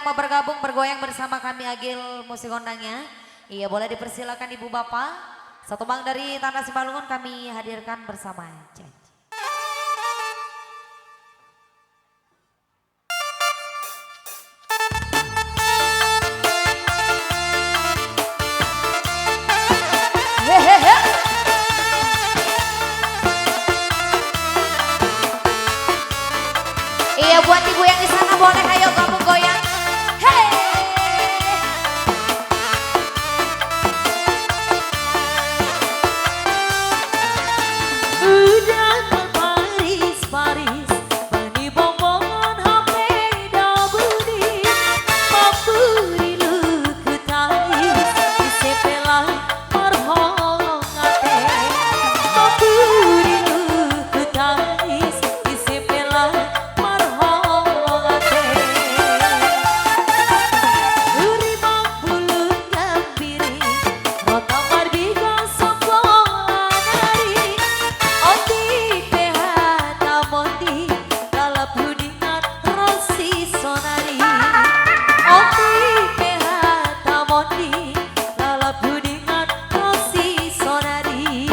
Mau bergabung bergoyang bersama kami Agil musik kondangnya. Iya boleh dipersilakan ibu bapak. Satu bang dari Tanah Simalungun kami hadirkan bersama janji. Iya buat ibu yang di sana boleh ayo gabung goyang. Hey. Udah terbaris-baris Bani bongbongan HP dabudi Mapuri lu kutaris Isepela marholong ate Mapuri lu kutaris Isepela marholong ate Uri mampulu gambiri Rota marbiga sombong anari Oti pehata mondi Lalap hudingan rosi sonari Oti pehata mondi Lalap hudingan rosi sonari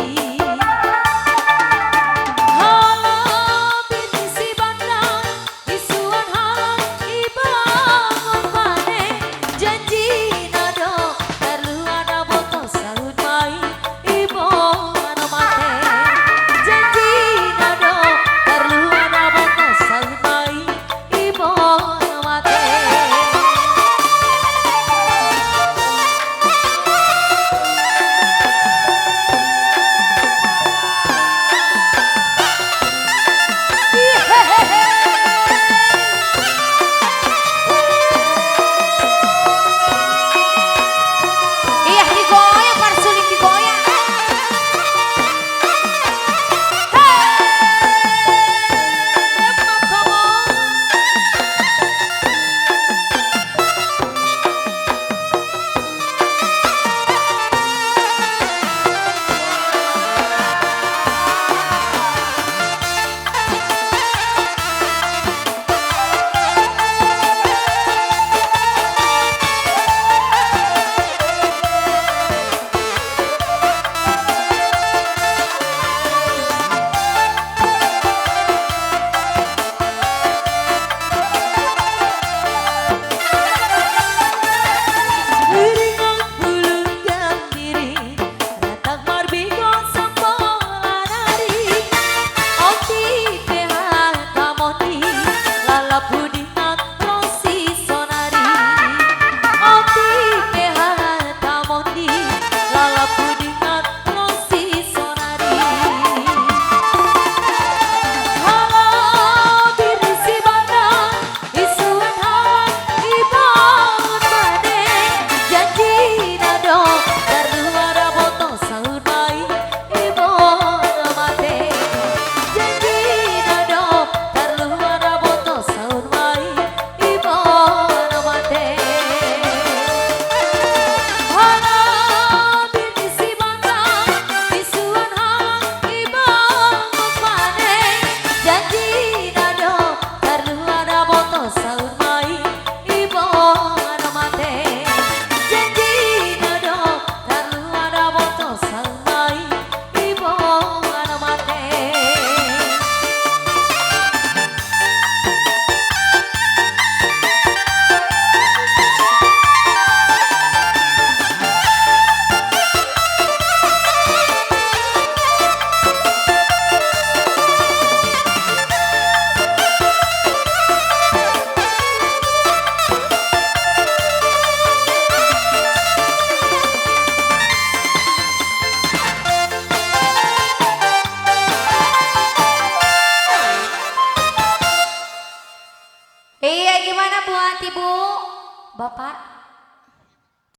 Halam binti si bandang Isuan halang ibangun pane Janji nado perlu ada botol salut baik Ibu anu mate Janji nado perlu ada botol salut baik Ibu anu mate Iya digoyang parsuling digoyang. Uringan bulu gambiri Ratang marbigo sambong lanari Oti pehata mondi Lalap hudingan rosi sonari Oti pehata mondi Lalap hudingan rosi sonari Halam binti si bandang Isuan halang ibangun pane Janji nado perlu ada botol sahur baik Ibu anu mate Janji nado perlu ada botol sahur baik Ibu anu mate Halam binti si bandang Isuan halang ibangun pane Janji nado perlu ada botol sahur baik Ibu anu mate Janji nado perlu ada botol sahur baik Ibu anu mate Iya gimana buat ibu bapak?